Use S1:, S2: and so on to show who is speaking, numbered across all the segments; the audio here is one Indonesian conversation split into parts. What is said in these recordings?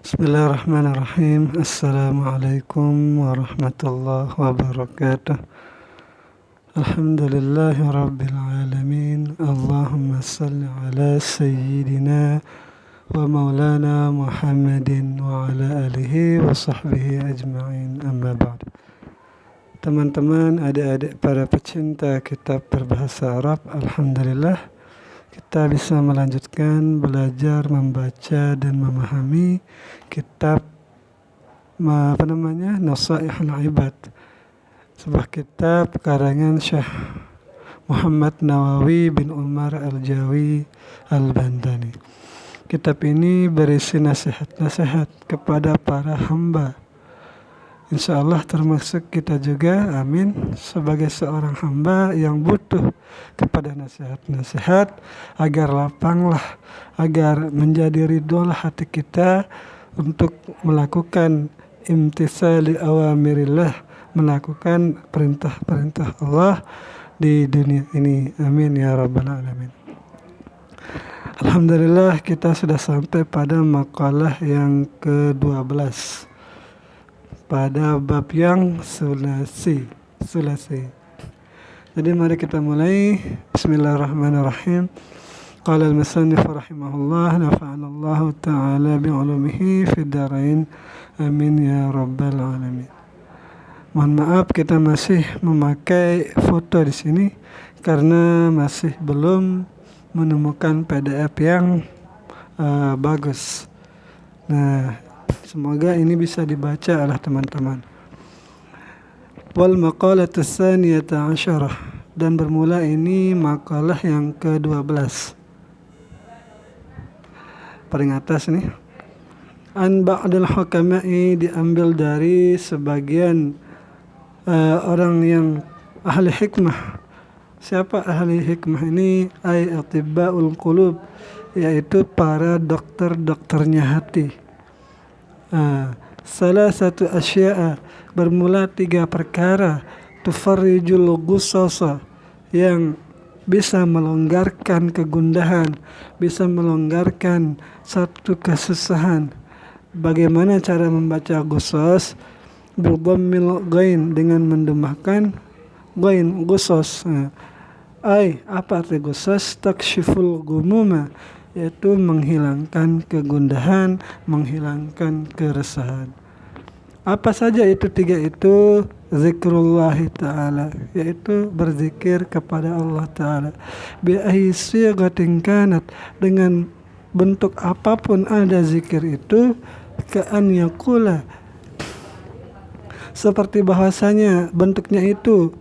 S1: Bismillahirrahmanirrahim. Assalamualaikum warahmatullahi wabarakatuh. Alhamdulillahi rabbil alamin. Allahumma salli ala sayyidina wa maulana Muhammadin wa ala alihi wa sahbihi ajma'in. Amma ba'd. Teman-teman, adik-adik para pecinta kitab berbahasa Arab, alhamdulillah kita bisa melanjutkan belajar membaca dan memahami kitab Nasaihul Ibad, sebuah kitab karangan Syekh Muhammad Nawawi bin Umar Al-Jawi Al-Bandani. Kitab ini berisi nasihat-nasihat kepada para hamba. Insya Allah termasuk kita juga, amin, sebagai seorang hamba yang butuh kepada nasihat-nasihat agar lapanglah, agar menjadi ridholah hati kita untuk melakukan imtisali awamirillah, melakukan perintah-perintah Allah di dunia ini, amin ya rabbal alamin. Alhamdulillah kita sudah sampai pada makalah yang ke-12 pada bab yang sulasi. Jadi mari kita mulai. Bismillahirrahmanirrahim. Qala al-musannif rahimahullah, nafa'anallahu ta'ala bi'ulumihi fid dharain, amin ya rabbal alamin. Mohon maaf kita masih memakai foto di sini karena masih belum menemukan PDF yang bagus. Nah, semoga ini bisa dibaca oleh teman-teman. Wal maqalatu tsaniyata asyarah, dan bermula ini makalah yang ke-12. Paling atas nih. An ba'dal hukama'i, diambil dari sebagian orang yang ahli hikmah. Siapa ahli hikmah ini? Ay atibbaul qulub, yaitu para dokter-dokternya hati. Salah satu asya'a, bermula 3 perkara, tufarrijul ghusasa, yang bisa melonggarkan kegundahan, bisa melonggarkan satu kesusahan. Bagaimana cara membaca ghusas? Bidhammil ghain, dengan mendemahkan ghain, ghusas. Apa arti ghusas? Takshiful ghumuma, yaitu menghilangkan kegundahan, menghilangkan keresahan. Apa saja itu 3 itu? Zikrullahi ta'ala, yaitu berzikir kepada Allah ta'ala. Bi'ahi sighatin kanat, dengan bentuk apapun ada zikir itu. Ka'an yaqula, seperti bahwasanya bentuknya itu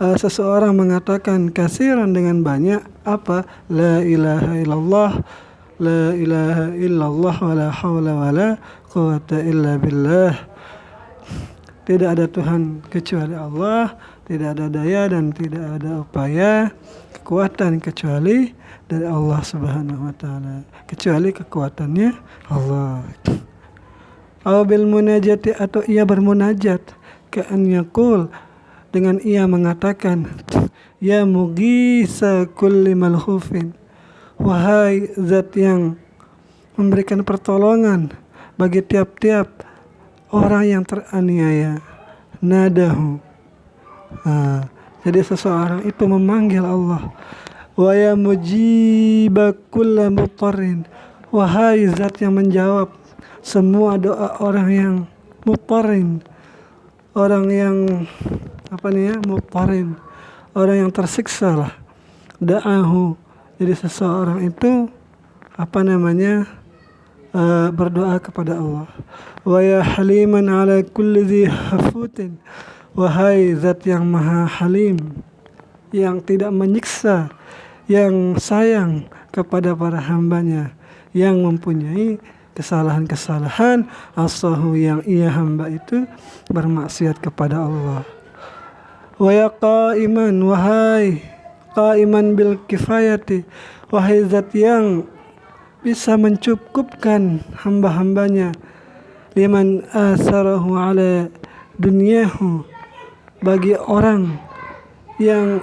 S1: seseorang mengatakan kasiran, dengan banyak, apa? La ilaha illallah, la ilaha illallah, wa la hawla wa la quwata illa billah. Tidak ada Tuhan kecuali Allah, tidak ada daya dan tidak ada upaya, kekuatan kecuali dari Allah subhanahu wa ta'ala, kecuali kekuatannya Allah. Aw bil munajati, atau ia bermunajat, ka'an yaqul, dengan ia mengatakan, ya mughisa kulli malhufin, wahai zat yang memberikan pertolongan bagi tiap-tiap orang yang teraniaya. Nadahu, jadi seseorang itu memanggil Allah. Wa ya mujiba kulli mutarrin, wahai zat yang menjawab semua doa orang yang mutarrin, orang yang mutarrin, orang yang tersiksa lah. Da'ahu, jadi seseorang itu berdoa kepada Allah. Wa ya haliman ala kulli dhi hafutin, wahai zat yang maha halim, yang tidak menyiksa, yang sayang kepada para hambanya, yang mempunyai kesalahan-kesalahan, asahu, yang ia hamba itu bermaksiat kepada Allah. Wa ya qa'iman, wahai qa'iman bil kifayati, wahai zat yang bisa mencukupkan hamba-hambanya. Liman asarahu ala dunyahu, bagi orang yang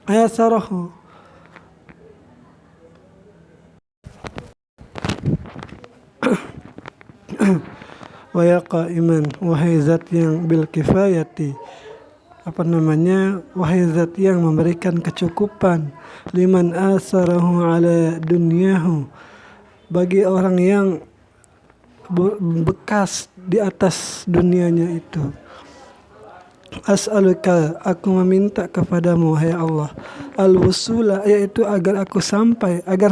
S1: asarahu wa ya qa'iman, wahai zat yang bil kifayati, wahai zat yang memberikan kecukupan, liman asarahu ala dunyahu, bagi orang yang bekas di atas dunianya itu. As'aluka, aku meminta kepadamu hai Allah, al-wusula, yaitu agar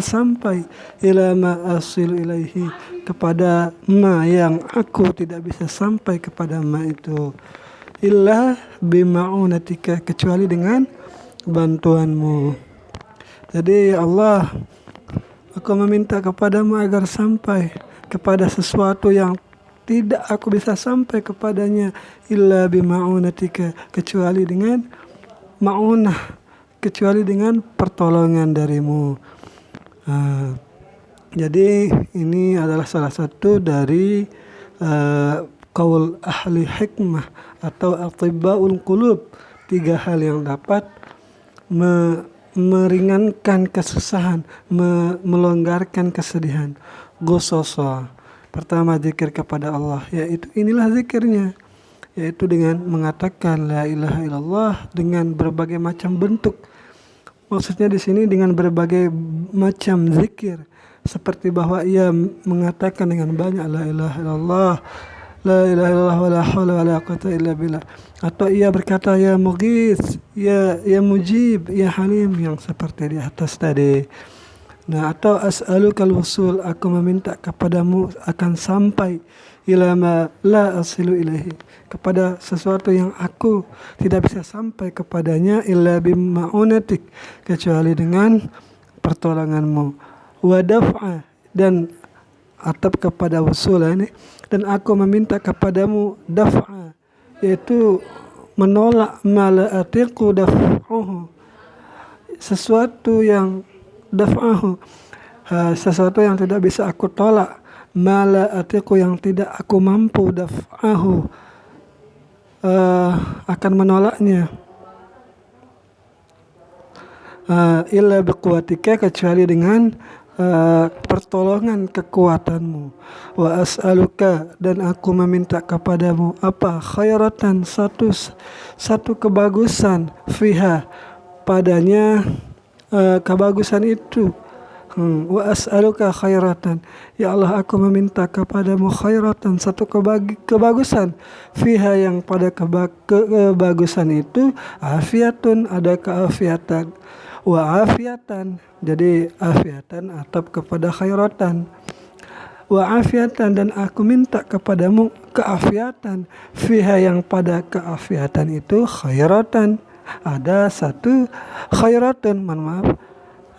S1: sampai ila ma asilu ilaihi, kepada ma yang aku tidak bisa sampai kepada ma itu, illa bima'unatika, kecuali dengan bantuanmu. Jadi ya Allah, aku meminta kepadamu agar sampai kepada sesuatu yang tidak aku bisa sampai kepadanya, illa bima'unatika, kecuali dengan ma'unah, kecuali dengan pertolongan darimu. Jadi ini adalah salah satu dari qaul ahli hikmah atau atibbaul qulub, 3 hal yang dapat meringankan kesusahan, melonggarkan kesedihan. Gososo, pertama zikir kepada Allah, yaitu inilah zikirnya, yaitu dengan mengatakan la ilaha illallah dengan berbagai macam bentuk. Maksudnya di sini dengan berbagai macam zikir, seperti bahwa ia mengatakan dengan banyak la ilaha illallah, la ilaha illallah wala haula wala quwwata illa billah, atau ia berkata ya mughis, ya mujib, ya halim, yang seperti di atas tadi. Nah, atau as'alukal wusul, aku meminta kepadamu akan sampai ila ma la asilu ilaihi, kepada sesuatu yang aku tidak bisa sampai kepadanya, illa bima'unatik, kecuali dengan pertolonganmu. Wa daf'a, dan atap kepada wusul ini, dan aku meminta kepadamu daf'a, yaitu menolak ma la atiqu daf'uhu, sesuatu yang daf'ahu, sesuatu yang tidak bisa aku tolak, mala atiku, yang tidak aku mampu daf'ahu, akan menolaknya, illa biquwatika, kecuali dengan pertolongan kekuatanmu. Wa as'aluka, dan aku meminta kepadamu apa, khairatan, satu kebagusan, fiha, padanya kebagusan itu. Wa as'aluka khairatan, ya Allah, aku meminta kepadamu khairatan, satu kebagusan, fiha, yang pada kebagusan itu, afiatun, ada keafiatan, wa afiatan, jadi afiatan atap kepada khairatan, wa afiatan, dan aku minta kepadamu keafiatan, fiha, yang pada keafiatan itu, khairatan, ada satu khairatun, maaf.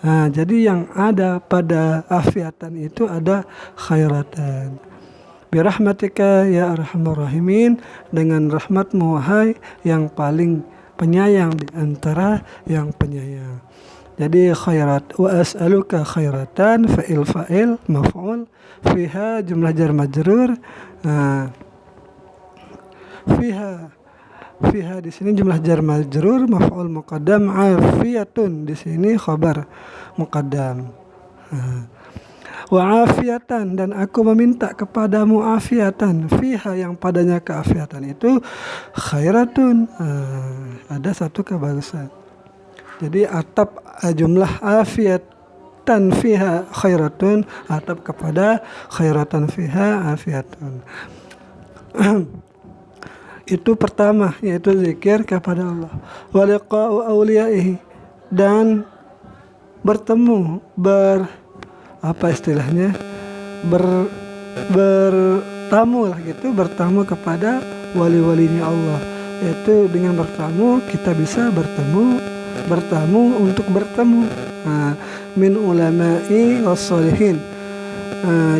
S1: Nah, jadi yang ada pada afiatan itu ada khairatan. Birahmatika ya arhamar rahimin, dengan rahmatmu wahai yang paling penyayang di antara yang penyayang. Jadi khairat, wa as'aluka khairatan, fa'il maf'ul, fiha jumlah jar majrur. Fiha di sini jumlah jar majrur, maf'ul muqaddam, afiyatun di sini khabar muqaddam. Wa afiatan, dan aku meminta kepadamu afiatan, fiha, yang padanya keafiatan itu, khairatun, ada satu kebagusan. Jadi atap jumlah afiatan fiha khairatun, atap kepada khairatan fiha afiatun. Itu pertama, yaitu zikir kepada Allah. Wa liqa'u awliyaihi, dan bertemu, bertamu kepada wali-walinya Allah. Yaitu dengan bertamu kita bisa bertamu untuk bertemu. Min ulama'i wassalihin,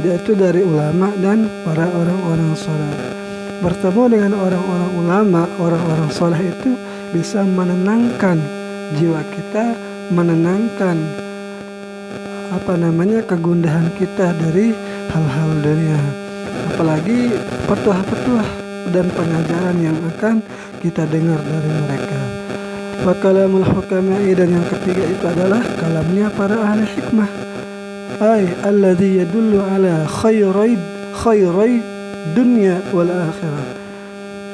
S1: yaitu dari ulama dan para orang-orang saleh. Bertemu dengan orang-orang ulama, orang-orang soleh itu bisa menenangkan jiwa kita, menenangkan kegundahan kita dari hal-hal dunia. Apalagi petuah-petuah dan pengajaran yang akan kita dengar dari mereka. Wa kalamul hukama'i, dan yang ketiga itu adalah kalamnya para ahli hikmah. Alladhi yadullu ala khairai dunya wal akhirah.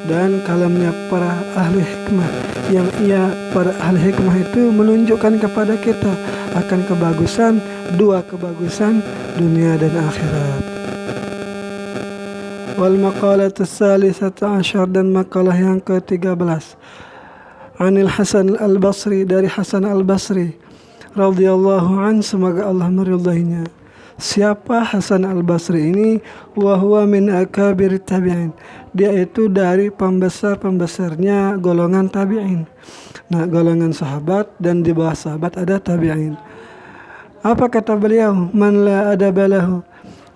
S1: Dan kalamnya para ahli hikmah, yang para ahli hikmah itu menunjukkan kepada kita akan kebagusan, dua kebagusan dunia dan akhirat. Wal maqalatu tsalisata asyar, dan makalah yang ke-13, Anil Hasan al-Basri, dari Hasan al-Basri radhiyallahu an, semoga Allah meridainya. Siapa Hasan al-Basri ini? Wa huwa min akabir tabi'in. Dia itu dari pembesar-pembesarnya golongan tabi'in. Nah, golongan sahabat, dan di bawah sahabat ada tabi'in. Apa kata beliau? Man la adaba lahu.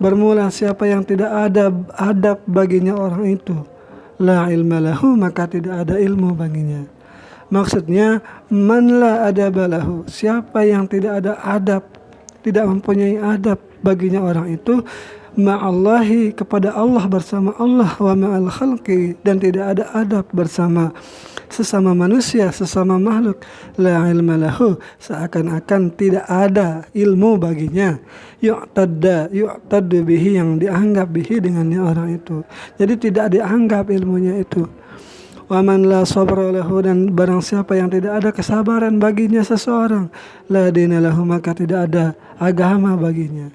S1: Bermula siapa yang tidak ada adab baginya orang itu, la ilma lahu, maka tidak ada ilmu baginya. Maksudnya man la adaba lahu, siapa yang tidak ada adab, tidak mempunyai adab baginya orang itu, ma'allahi, kepada Allah, bersama Allah, wa ma'al khalqi, dan tidak ada adab bersama sesama manusia, sesama makhluk, la ilma lahu, seakan-akan tidak ada ilmu baginya, yu'taddu bihi, yang dianggap bihi dengannya orang itu, jadi tidak dianggap ilmunya itu. Wa man la sabra lahu, dan barang siapa yang tidak ada kesabaran baginya seseorang, la dina lahu, maka tidak ada agama baginya.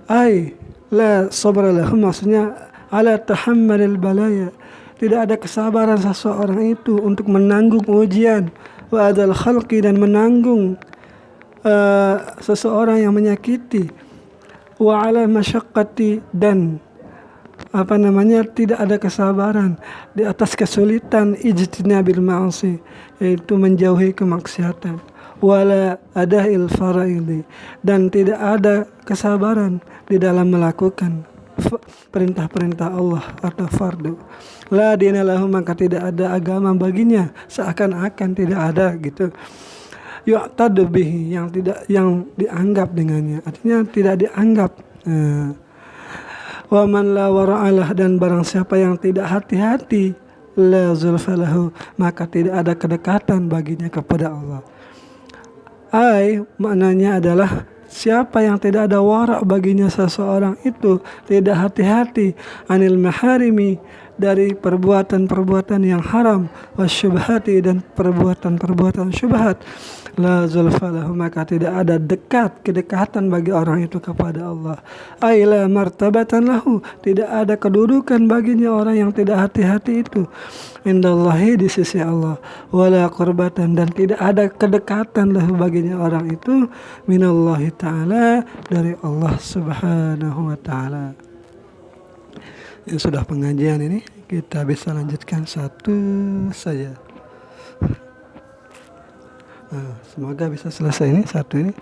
S1: Ai la sabra lahu, maksudnya ala tahammalil balaya, tidak ada kesabaran seseorang itu untuk menanggung ujian, wa adal khalqi, dan menanggung seseorang yang menyakiti, wa ala masyaqqati, dan tidak ada kesabaran di atas kesulitan, ijtinabil ma'asi, yaitu menjauhi kemaksiatan, wala adahil faraidi, dan tidak ada kesabaran di dalam melakukan perintah-perintah Allah atau fardu. La dina lahu, maka tidak ada agama baginya, seakan-akan tidak ada gitu. Yu'tadu bihi, yang dianggap dengannya, artinya tidak dianggap. Wa man la wara'alah, dan barang siapa yang tidak hati-hati, la zulfalahu, maka tidak ada kedekatan baginya kepada Allah. Maknanya adalah siapa yang tidak ada wara' baginya seseorang itu, tidak hati-hati, anil maharimi, dari perbuatan-perbuatan yang haram, wasyubhati, dan perbuatan-perbuatan syubhat, la zulfalahu, maka tidak ada kedekatan bagi orang itu kepada Allah. La martabatan lahu, tidak ada kedudukan baginya orang yang tidak hati-hati itu, indallahi, di sisi Allah, wala qurbatan, dan tidak ada kedekatan lahu baginya orang itu, minallahi ta'ala, dari Allah subhanahu wa ta'ala. Ini sudah pengajian ini, kita bisa lanjutkan satu saja. Semoga bisa selesai ini satu ini.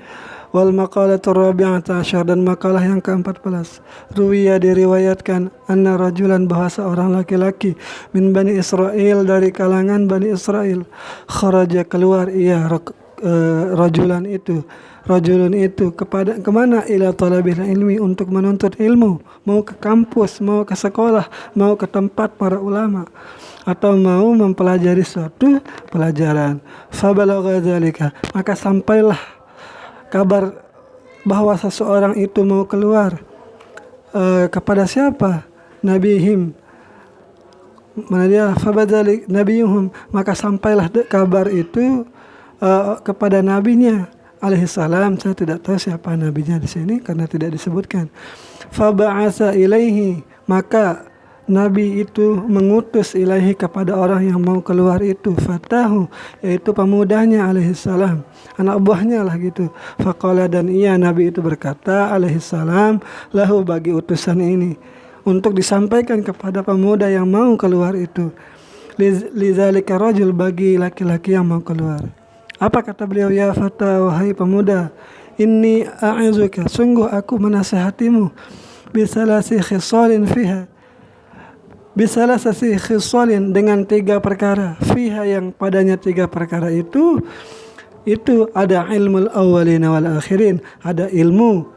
S1: Wal maqalatur rabi'ata asyar, dan makalah yang ke-14, ruwiya, diriwayatkan, anna rajulan, bahwa seorang laki-laki, min Bani Israel, dari kalangan Bani Israel, kharaja, keluar rajulun itu kemana? Ila talabil ilmi, untuk menuntut ilmu, mau ke kampus, mau ke sekolah, mau ke tempat para ulama, atau mau mempelajari suatu pelajaran. Fabalagha dzalika, maka sampailah kabar bahwa seseorang itu mau keluar kepada siapa? Nabihim, mana dia? Fabadzalik nabiyuhum, maka sampailah kabar itu kepada nabinya alaihi salam. Saya tidak tahu siapa nabinya di sini karena tidak disebutkan. Faba'asa ilaihi, maka Nabi itu mengutus ilaihi, kepada orang yang mau keluar itu, fatahu, yaitu pemudanya alaihi salam, anak buahnya lah gitu. Faqala, dan Nabi itu berkata alaihi salam, lahu, bagi utusan ini, untuk disampaikan kepada pemuda yang mau keluar itu, lidzalika rajul, bagi laki-laki yang mau keluar. Apa kata beliau? Ya fata, wahai pemuda, inni a'izuka, sungguh aku menasihatimu, bisalasi khisalin fiha, bisalasasi khisalin, dengan 3 perkara, fiha, yang padanya 3 perkara itu ada ilmul awwalina wal akhirin, ada ilmu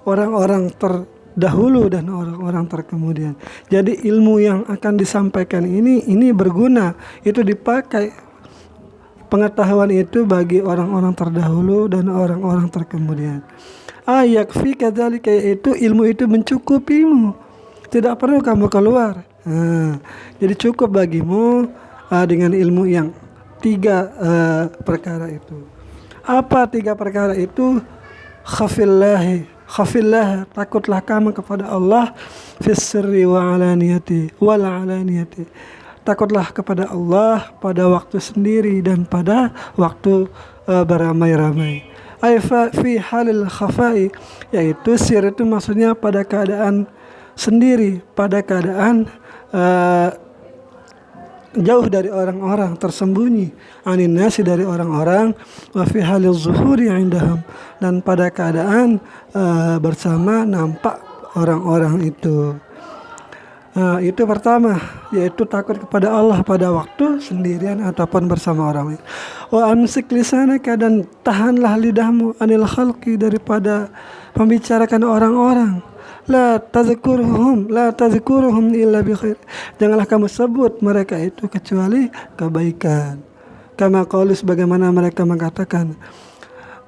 S1: orang-orang terdahulu dan orang-orang terkemudian. Jadi ilmu yang akan disampaikan ini berguna, itu dipakai pengetahuan itu bagi orang-orang terdahulu dan orang-orang terkemudian. Yakfi kadzalika, yaitu ilmu itu mencukupimu, Tidak perlu kamu keluar. Jadi cukup bagimu dengan ilmu yang 3 perkara itu. Apa 3 perkara itu? Khafillah, takutlah kamu kepada Allah fis sirri wa alaniyati wal alaniyati. Takutlah kepada Allah pada waktu sendiri dan pada waktu beramai-ramai. Aifa fi halil khafai, yaitu sir itu maksudnya pada keadaan sendiri, pada keadaan jauh dari orang-orang, tersembunyi, anin nasi dari orang-orang, wa fi halil zuhuri indahum, dan pada keadaan bersama nampak orang-orang itu. Itu pertama, yaitu takut kepada Allah pada waktu sendirian ataupun bersama orang lain. Wa amsik lisanaka, dan tahanlah lidahmu, anil khalqi, daripada membicarakan orang-orang. La tazkuruhum illa bi khair. Janganlah kamu sebut mereka itu kecuali kebaikan. Kama qalu, sebagaimana mereka mengatakan,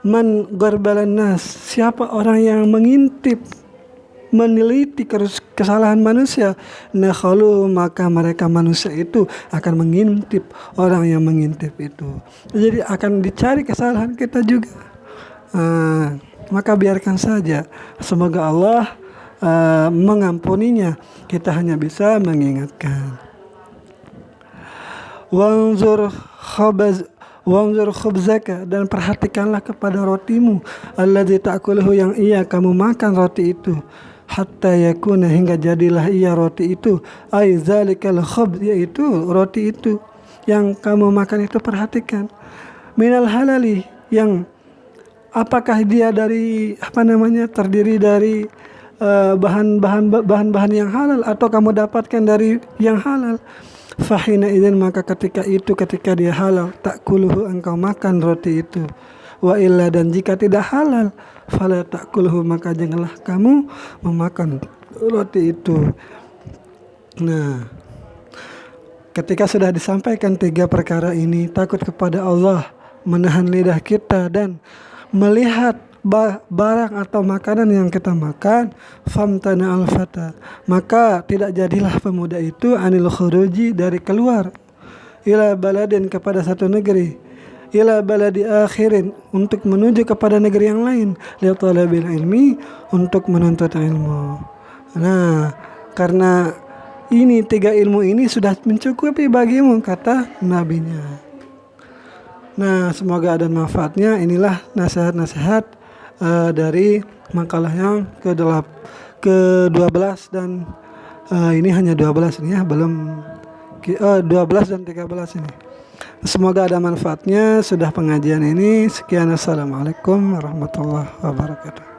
S1: man garbalan nas, siapa orang yang mengintip, meneliti kesalahan manusia, nakhalu, maka mereka manusia itu akan mengintip orang yang mengintip itu. Jadi akan dicari kesalahan kita juga. Maka biarkan saja, semoga Allah mengampuninya. Kita hanya bisa mengingatkan. Wanzur khubzaka, dan perhatikanlah kepada rotimu, alladzi ta'kuluhu, yang kamu makan roti itu, hatta yakuna, hingga jadilah roti itu, ai zalikal khubz, yaitu roti itu yang kamu makan itu, perhatikan, minal halali, yang apakah dia dari terdiri dari bahan-bahan yang halal, atau kamu dapatkan dari yang halal. Fahina idzin, maka ketika dia halal, takuluhu, engkau makan roti itu. Wa illa, dan jika tidak halal, fala takuluhu, maka janganlah kamu memakan roti itu. Nah, ketika sudah disampaikan 3 perkara ini, takut kepada Allah, menahan lidah kita, dan melihat barang atau makanan yang kita makan, famtana al-fata, maka tidak jadilah pemuda itu anil khuruji, dari keluar, ila baladin, kepada satu negeri, ila baladi akhirin, untuk menuju kepada negeri yang lain, li talabil ilmi, untuk menuntut ilmu. Nah, karena ini 3 ilmu ini sudah mencukupi bagimu, kata nabinya. Nah, semoga ada manfaatnya. Inilah nasihat-nasihat dari makalah yang ke-12, dan ini hanya 12 ini ya, belum 12 dan 13 ini. Semoga ada manfaatnya sudah pengajian ini. Sekian, assalamualaikum warahmatullahi wabarakatuh.